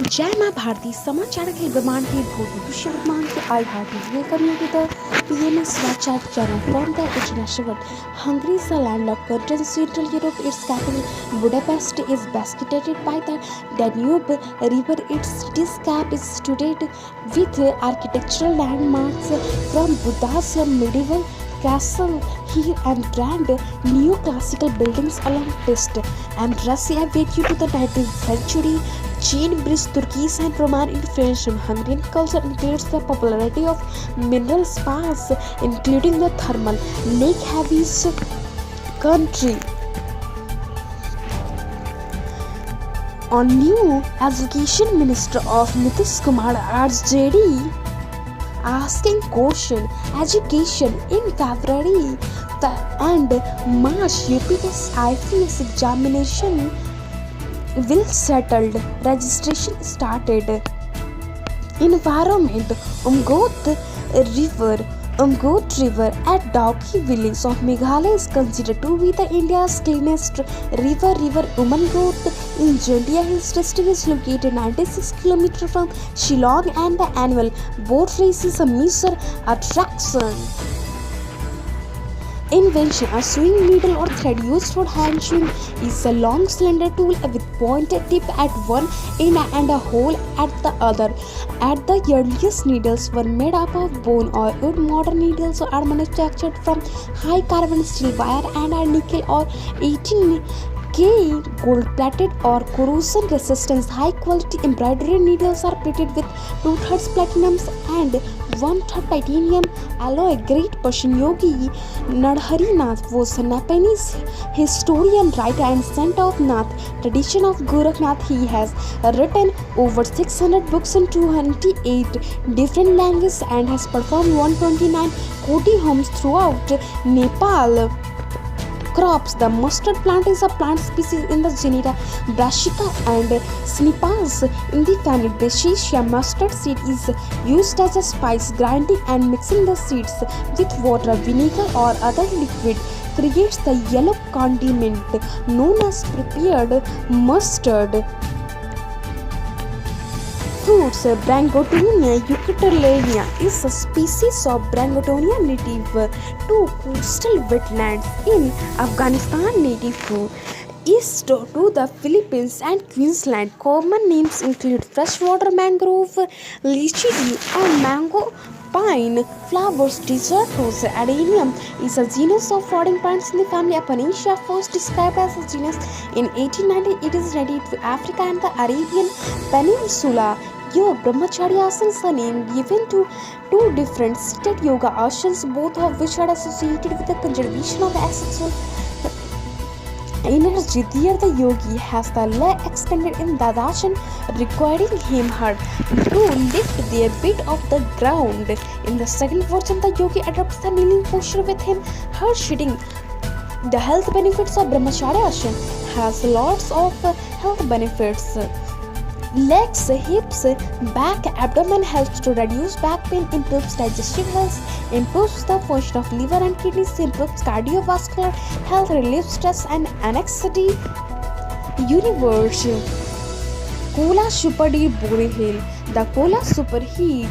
जय माँ भारती समाचार के विमान के भूषण विमान के I heart welcome you to the PMS Watchat channel from the international world. Hungary is a landlocked country in Central Europe. Its capital Budapest is basket by the Danube River. Its cityscape is studded with architectural landmarks from Buda's medieval castle here and grand neoclassical buildings along Pest and Russia await you to the 19th century chain bridge. Turkish and Roman influence on Hungarian culture includes the popularity of mineral spas, including the thermal lake Havis country. On new education minister of Nitish Kumar urged JD asking question education in February and March. UPSC IPS examination will settled. Registration started. Environment. Umgot River at Dauki village of Meghalaya is considered to be the India's cleanest river. River Umgot in Jontia Hills district is located 96 km from Shillong and the annual boat race is a major attraction. Invention. A sewing needle or thread used for hand sewing is a long slender tool with pointed tip at one end and a hole at the other. At the earliest, needles were made up of bone or wood. Modern needles are manufactured from high carbon steel wire and are nickel or 18K gold plated or corrosion resistant. High quality embroidery needles are plated with 2/3 platinum and 1/3 titanium alloy. Great Persian yogi Narhari Nath was a Nepalese historian, writer and saint of Nath tradition of Gorakhnath. He has written over 600 books in 228 different languages and has performed 129 Koti homes throughout Nepal. Crops. The mustard plant is a plant species in the genera Brassica and Snipas in the family Brassicaceae. Mustard seed is used as a spice. Grinding and mixing the seeds with water, vinegar or other liquid creates the yellow condiment known as prepared mustard. Fruits. Brangotonia eucalyptica is a species of Brangotonia native to coastal wetlands in Afghanistan. Native to east to the Philippines and Queensland. Common names include freshwater mangrove, lychee and mango pine. Flowers. Desertos adenium is a genus of flowering plants in the family Aponaceae. First described as a genus in 1890, it is native to Africa and the Arabian Peninsula. Yoga Brahmacharya asana is a name given to two different seated yoga asanas, both of which are associated with the conservation of the sexual energy. There the yogi has the leg extended in Dadasana, requiring him her to lift their bit off the ground. In the second version, the yogi adopts the kneeling posture with him her sitting. The health benefits of Brahmacharya asana has lots of health benefits. Legs, hips, back, abdomen helps to reduce back pain, improves digestive health, improves the function of liver and kidneys, improves cardiovascular health, relieves stress and anxiety. Universe. Kola Super Deep Borehole. The Kola Superheat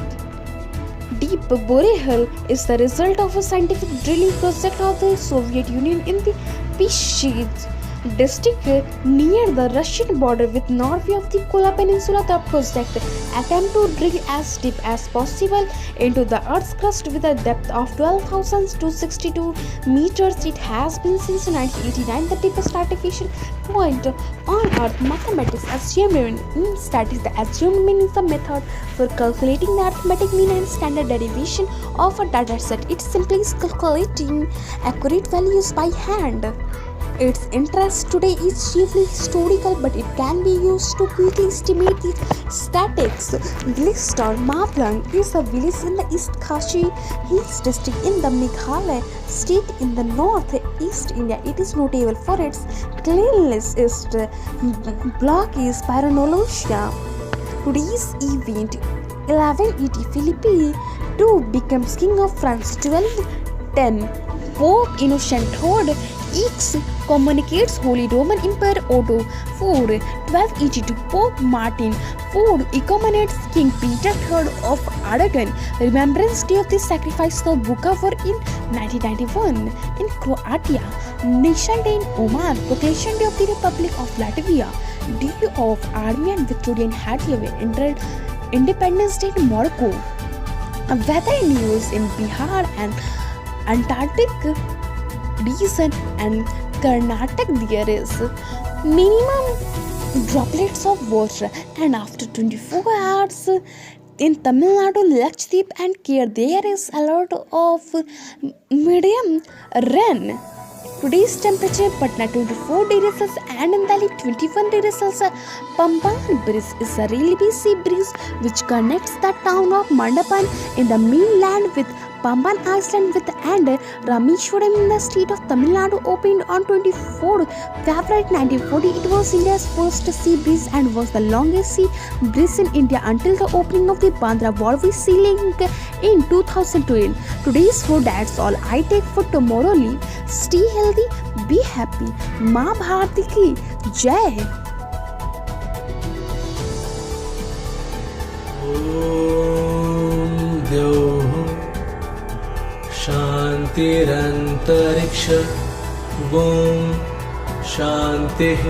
Deep Borehole is the result of a scientific drilling project of the Soviet Union in the Pishiz district near the Russian border with Norway of the Kola Peninsula. The project attempt to drill as deep as possible into the Earth's crust with a depth of 12,262 meters. It has been since 1989 the deepest artificial point on Earth. Mathematics. Assumed mean studies. The assumed mean is the method for calculating the arithmetic mean and standard deviation of a dataset. It simply is calculating accurate values by hand. Its interest today is chiefly historical, but it can be used to quickly estimate the statistics. Glistar Maplang is a village in the East Khashi Hills district in the Meghalaya state in the northeast India. It is notable for its cleanliness. Its block is Pyronologia. Today's event 1180 Philippe II becomes King of France. 1210 Pope Innocent III excommunicates Holy Roman Emperor Otto IV. 1282 Pope Martin 24 commemorates King Peter III of Aragon, Remembrance Day of the Sacrifice of Vukovar in 1991. In Croatia, Nation Day in Oman, Proclamation Day of the Republic of Latvia, Day of Army and Victorian Hathiaway, Independence Day in Morocco. Weather news in Bihar and Antarctic region and Karnataka, there is minimum droplets of water, and after 24 hours in Tamil Nadu, Lakshadweep and Kerala, there is alert of medium rain. Today's temperature: Patna 24 degrees Celsius and in Delhi 21 degrees Celsius. Pamban Bridge is a railway sea bridge which connects the town of Mandapan in the mainland with Pamban Island and Rameshwaram in the state of Tamil Nadu. Opened on 24 February 1940. It was India's first sea bridge and was the longest sea bridge in India until the opening of the Bandra Waterway Sea Link in 2012. Today's food, that's all I take for tomorrow. Leave. Stay healthy, be happy. माँ भारती की जय. शान्तिरन्तरिक्ष ॐ शान्तिः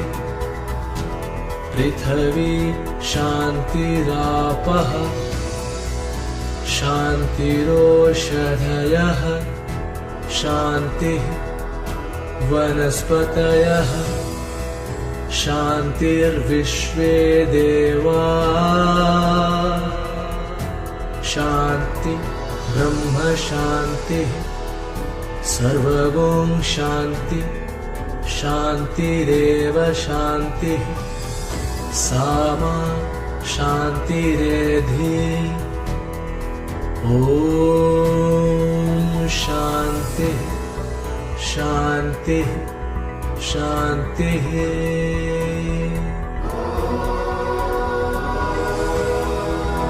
पृथिवी शान्तिरापः शान्तिरोषधयः शान्तिः वनस्पतयः शान्तिर्विश्वे देवा शान्ति ब्रह्म शान्तिः सर्वगुण शान्ति शान्तिरेव शान्तिः सामा शान्तिरेधि ॐ शान्तिः शान्तिः शान्तिः.